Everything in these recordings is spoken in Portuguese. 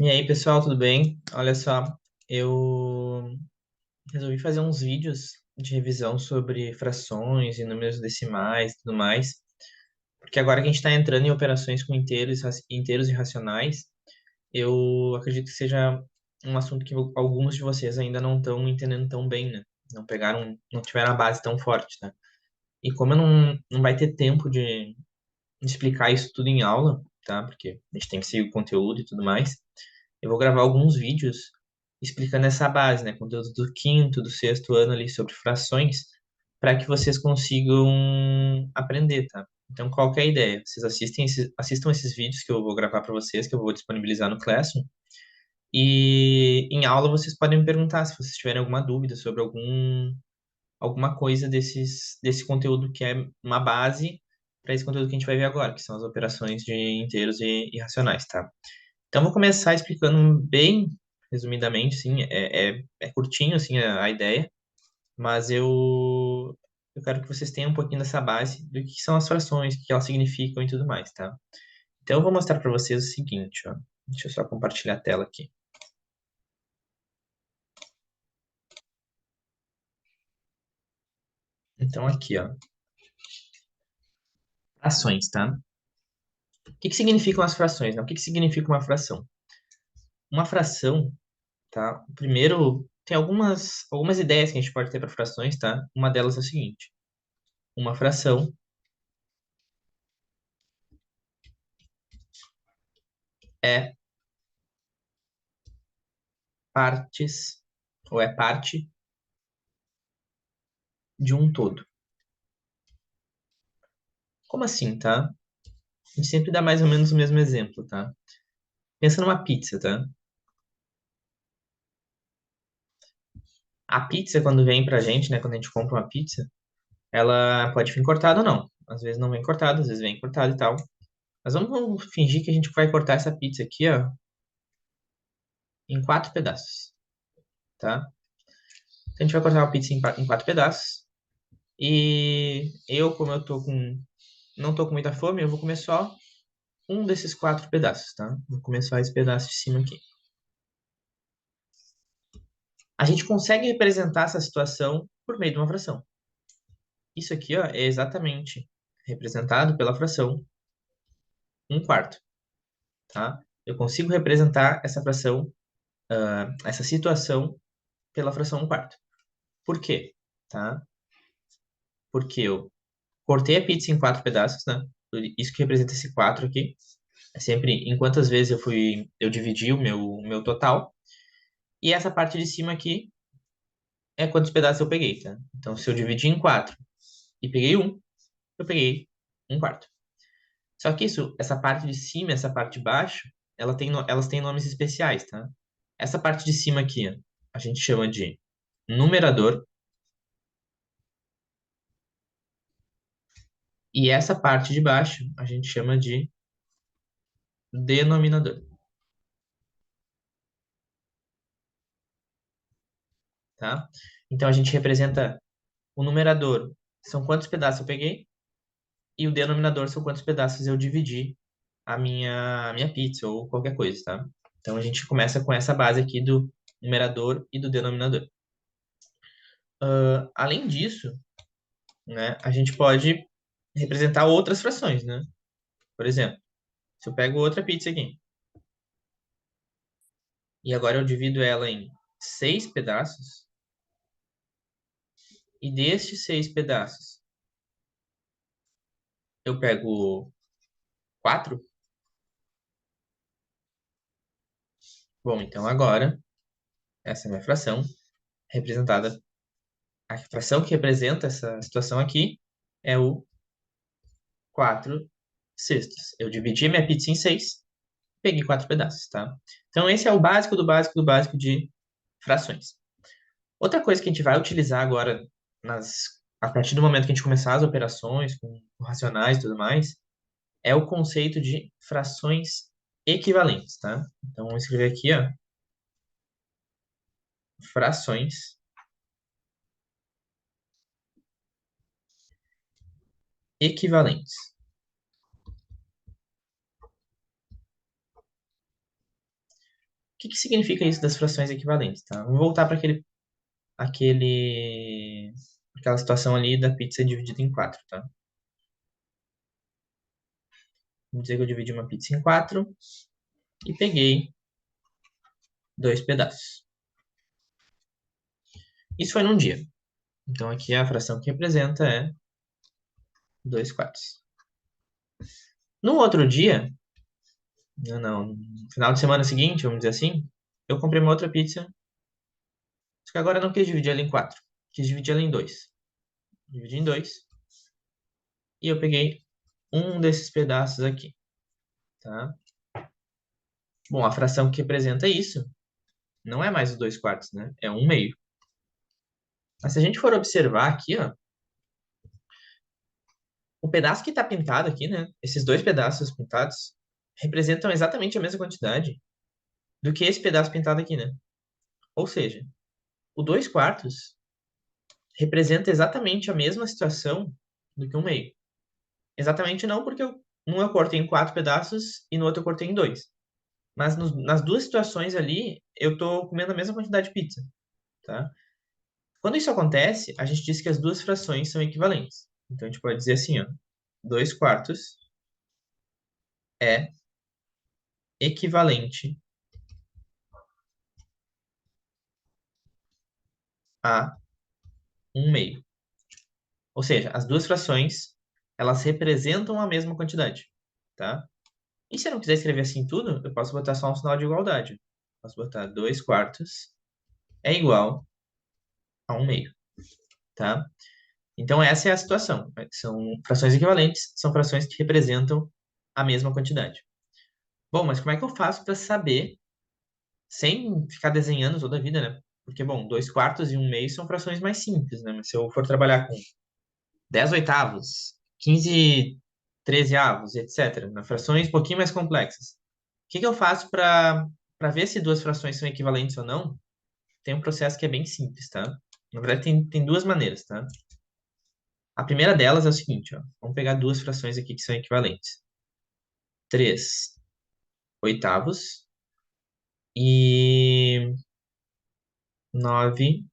E aí, pessoal, tudo bem? Olha só, eu resolvi fazer uns vídeos de revisão sobre frações e números decimais e tudo mais, porque agora que a gente está entrando em operações com inteiros e racionais, eu acredito que seja um assunto que alguns de vocês ainda não estão entendendo tão bem, né? Não pegaram, não tiveram a base tão forte, né? E como eu não vai ter tempo de explicar isso tudo em aula, tá? Porque a gente tem que seguir o conteúdo e tudo mais. Eu vou gravar alguns vídeos explicando essa base, né? Conteúdo do quinto, do sexto ano ali sobre frações, para que vocês consigam aprender, tá? Então, qual que é a ideia? Vocês assistam esses vídeos que eu vou gravar para vocês, que eu vou disponibilizar no Classroom. E em aula vocês podem me perguntar se vocês tiverem alguma dúvida sobre alguma coisa desse conteúdo que é uma base para esse conteúdo que a gente vai ver agora, que são as operações de inteiros e racionais, tá? Então, vou começar explicando bem resumidamente, sim, é curtinho, assim, a ideia, mas eu quero que vocês tenham um pouquinho dessa base do que são as frações, o que elas significam e tudo mais, tá? Então, eu vou mostrar para vocês o seguinte, ó. Deixa eu só compartilhar a tela aqui. Então, aqui, ó, frações, tá? O que que significam as frações, né? O que que significa uma fração? Uma fração, tá? Primeiro, tem algumas ideias que a gente pode ter para frações, tá? Uma delas é o seguinte: uma fração é partes, ou é parte de um todo. Como assim, tá? A gente sempre dá mais ou menos o mesmo exemplo, tá? Pensa numa pizza, tá? A pizza, quando vem pra gente, né? Quando a gente compra uma pizza, ela pode vir cortada ou não. Às vezes não vem cortada, às vezes vem cortada e tal. Mas vamos fingir que a gente vai cortar essa pizza aqui, ó, em quatro pedaços, tá? Então a gente vai cortar uma pizza em quatro pedaços. E eu, como não tô com muita fome, eu vou comer só um desses quatro pedaços, tá? Vou comer só esse pedaço de cima aqui. A gente consegue representar essa situação por meio de uma fração. Isso aqui, ó, é exatamente representado pela fração um quarto, tá? Eu consigo representar essa fração, essa situação pela fração um quarto. Por quê? Tá? Porque eu cortei a pizza em quatro pedaços, né? Isso que representa esse quatro aqui. É sempre em quantas vezes eu dividi o meu total. E essa parte de cima aqui é quantos pedaços eu peguei, tá? Então, se eu dividir em quatro e peguei um, eu peguei um quarto. Só que essa parte de cima, essa parte de baixo, elas têm nomes especiais, tá? Essa parte de cima aqui, ó, a gente chama de numerador, e essa parte de baixo a gente chama de denominador, tá? Então a gente representa o numerador, são quantos pedaços eu peguei, e o denominador são quantos pedaços eu dividi a minha pizza ou qualquer coisa, tá? Então a gente começa com essa base aqui do numerador e do denominador. Além disso, né, a gente pode representar outras frações, né? Por exemplo, se eu pego outra pizza aqui e agora eu divido ela em seis pedaços, e destes seis pedaços eu pego quatro, bom, então agora essa é a minha fração representada. A fração que representa essa situação aqui é o 4 sextos. Eu dividi a minha pizza em seis, peguei quatro pedaços, tá? Então esse é o básico do básico do básico de frações. Outra coisa que a gente vai utilizar agora a partir do momento que a gente começar as operações com racionais e tudo mais, é o conceito de frações equivalentes, tá? Então vamos escrever aqui, ó, frações equivalentes. que significa isso das frações equivalentes, tá? Vamos voltar para aquela situação ali da pizza dividida em quatro, tá? Vamos dizer que eu dividi uma pizza em quatro e peguei dois pedaços. Isso foi num dia. Então aqui a fração que representa é 2 quartos. No outro dia, não, no final de semana seguinte, vamos dizer assim, eu comprei uma outra pizza, só que agora eu não quis dividir ela em quatro, quis dividir ela em dois. Dividi em dois e eu peguei um desses pedaços aqui, tá? Bom, a fração que representa isso não é mais os 2 quartos, né? É um meio. Mas se a gente for observar aqui, ó, o pedaço que está pintado aqui, né? Esses dois pedaços pintados representam exatamente a mesma quantidade do que esse pedaço pintado aqui, né? Ou seja, o 2 quartos representa exatamente a mesma situação do que um meio. Exatamente não, porque num eu cortei em quatro pedaços e no outro eu cortei em dois. Mas nas duas situações ali, eu tô comendo a mesma quantidade de pizza, tá? Quando isso acontece, a gente diz que as duas frações são equivalentes. Então a gente pode dizer assim, ó, 2 quartos é equivalente a um meio. Ou seja, as duas frações, elas representam a mesma quantidade, tá? E se eu não quiser escrever assim tudo, eu posso botar só um sinal de igualdade. Posso botar 2 quartos é igual a um meio, tá? Então essa é a situação. São frações equivalentes, são frações que representam a mesma quantidade. Bom, mas como é que eu faço para saber, sem ficar desenhando toda a vida, né? Porque, bom, 2 quartos e um meio são frações mais simples, né? Mas se eu for trabalhar com 10 oitavos, 15 trezeavos, etc., né? Frações um pouquinho mais complexas. O que que eu faço para ver se duas frações são equivalentes ou não? Tem um processo que é bem simples, tá? Na verdade, tem duas maneiras, tá? A primeira delas é o seguinte, ó. Vamos pegar duas frações aqui que são equivalentes. 3 oitavos e 9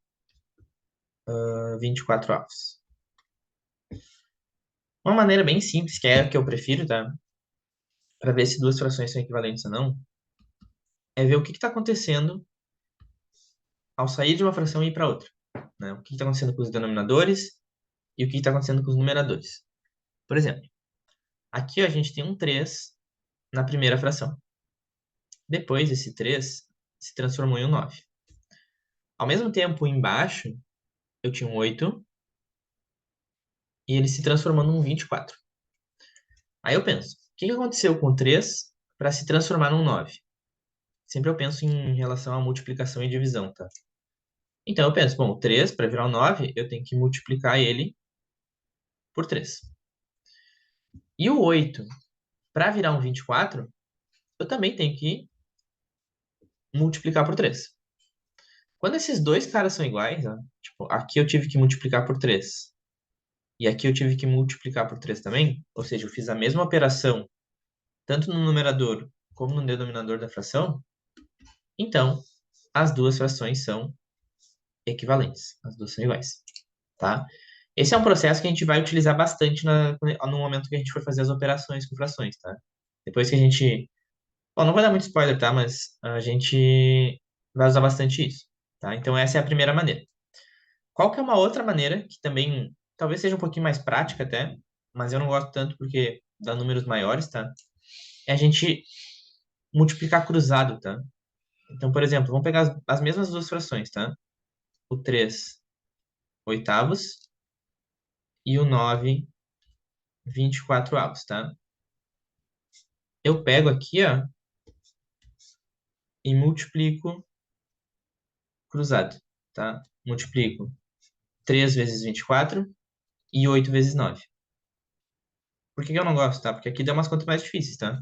24 avos. Uma maneira bem simples, que é a que eu prefiro, tá? Para ver se duas frações são equivalentes ou não, é ver o que está acontecendo ao sair de uma fração e ir para outra, né? O que está acontecendo com os denominadores e o que está acontecendo com os numeradores. Por exemplo, aqui ó, a gente tem um 3 na primeira fração. Depois, esse 3 se transformou em um 9. Ao mesmo tempo, embaixo, eu tinha um 8 e ele se transformou num 24. Aí eu penso, o que aconteceu com o 3 para se transformar num 9? Sempre eu penso em relação à multiplicação e divisão, tá? Então eu penso, bom, o 3 para virar um 9, eu tenho que multiplicar ele por 3. E o 8 para virar um 24, eu também tenho que multiplicar por 3. Quando esses dois caras são iguais, ó, tipo, aqui eu tive que multiplicar por 3 e aqui eu tive que multiplicar por 3 também, ou seja, eu fiz a mesma operação tanto no numerador como no denominador da fração, então as duas frações são equivalentes, as duas são iguais, tá? Esse é um processo que a gente vai utilizar bastante no momento que a gente for fazer as operações com frações, tá? Depois que a gente... Bom, não vou dar muito spoiler, tá? Mas a gente vai usar bastante isso, tá? Então essa é a primeira maneira. Qual que é uma outra maneira que também talvez seja um pouquinho mais prática até, mas eu não gosto tanto porque dá números maiores, tá? É a gente multiplicar cruzado, tá? Então, por exemplo, vamos pegar as mesmas duas frações, tá? O 3 oitavos e o 9 24 avos, tá? Eu pego aqui, ó, e multiplico cruzado, tá? Multiplico 3 vezes 24 e 8 vezes 9. Por que que eu não gosto, tá? Porque aqui dá umas contas mais difíceis, tá?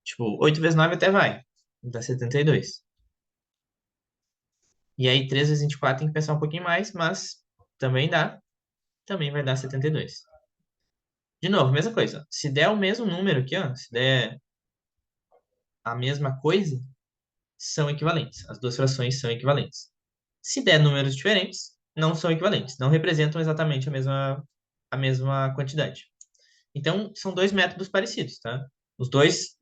Tipo, 8 vezes 9 até vai. Dá 72. E aí, 3 vezes 24 tem que pensar um pouquinho mais, mas também dá. Também vai dar 72. De novo, mesma coisa. Se der o mesmo número aqui, ó, se der a mesma coisa, são equivalentes. As duas frações são equivalentes. Se der números diferentes, não são equivalentes, não representam exatamente a mesma quantidade. Então, são dois métodos parecidos, tá? Os dois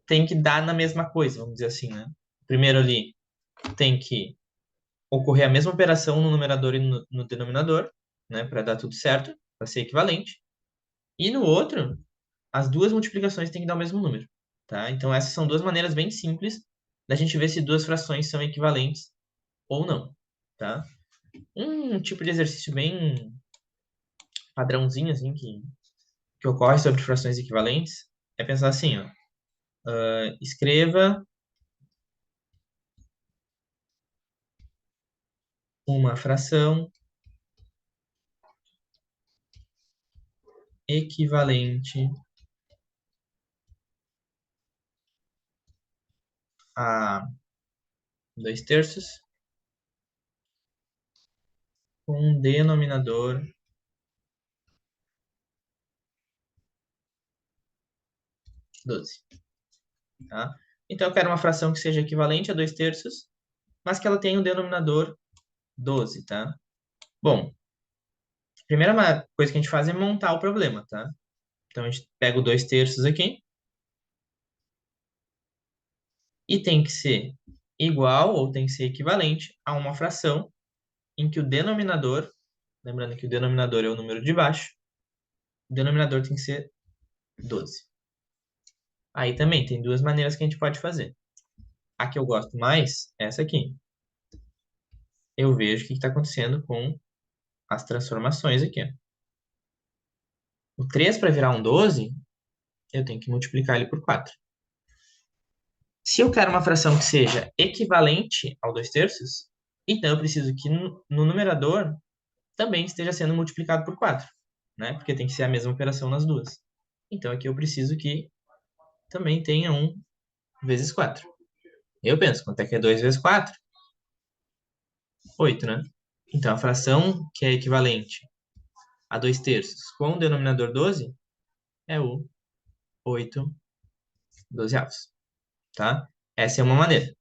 têm que dar na mesma coisa, vamos dizer assim, né? Primeiro ali tem que ocorrer a mesma operação no numerador e no denominador, né, para dar tudo certo, para ser equivalente. E no outro, as duas multiplicações têm que dar o mesmo número, tá? Então essas são duas maneiras bem simples da gente ver se duas frações são equivalentes ou não, tá? Um tipo de exercício bem padrãozinho assim que ocorre sobre frações equivalentes é pensar assim, ó, escreva uma fração equivalente a 2/3 com um denominador 12, tá? Então eu quero uma fração que seja equivalente a 2/3, mas que ela tenha um denominador 12, tá? Bom, a primeira coisa que a gente faz é montar o problema, tá? Então a gente pega o 2/3 aqui e tem que ser igual ou tem que ser equivalente a uma fração em que o denominador, lembrando que o denominador é o número de baixo, o denominador tem que ser 12. Aí também tem duas maneiras que a gente pode fazer. A que eu gosto mais é essa aqui. Eu vejo o que está acontecendo com as transformações aqui, ó. O 3 para virar um 12, eu tenho que multiplicar ele por 4. Se eu quero uma fração que seja equivalente ao 2/3, então eu preciso que no numerador também esteja sendo multiplicado por 4, né? Porque tem que ser a mesma operação nas duas. Então aqui eu preciso que também tenha 1 vezes 4. Eu penso, quanto é que é 2 vezes 4? 8, né? Então a fração que é equivalente a 2/3 com o denominador 12 é o 8/12, tá? Essa é uma maneira.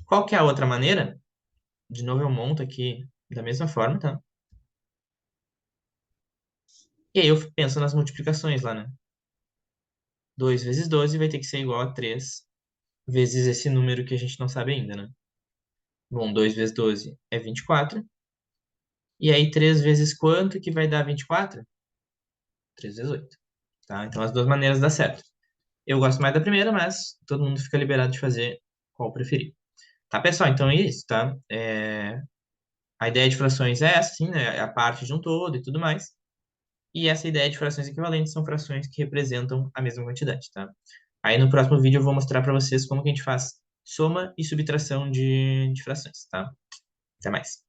Qual que é a outra maneira? De novo eu monto aqui da mesma forma, tá? E aí eu penso nas multiplicações lá, né? 2 vezes 12 vai ter que ser igual a 3 vezes esse número que a gente não sabe ainda, né? Bom, 2 vezes 12 é 24. E aí 3 vezes quanto que vai dar 24? 3 vezes 8. Tá? Então as duas maneiras dá certo. Eu gosto mais da primeira, mas todo mundo fica liberado de fazer qual preferir. Tá, pessoal? Então é isso, tá? A ideia de frações é essa, sim, né? É a parte de um todo e tudo mais. E essa ideia de frações equivalentes são frações que representam a mesma quantidade, tá? Aí no próximo vídeo eu vou mostrar para vocês como que a gente faz soma e subtração de frações, tá? Até mais.